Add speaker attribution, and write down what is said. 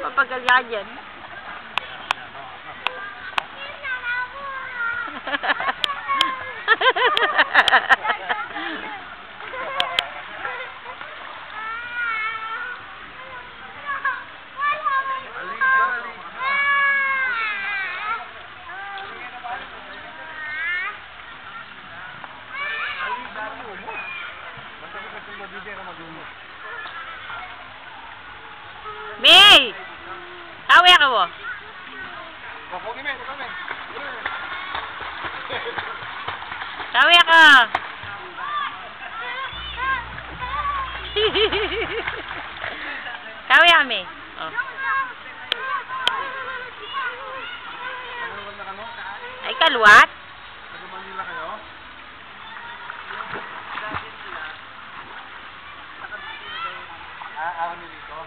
Speaker 1: Mapagal yan. May! Tawi ka mo. Tawi ka. Tawi kami. Oh. Ay kaluwat?
Speaker 2: Araw nito.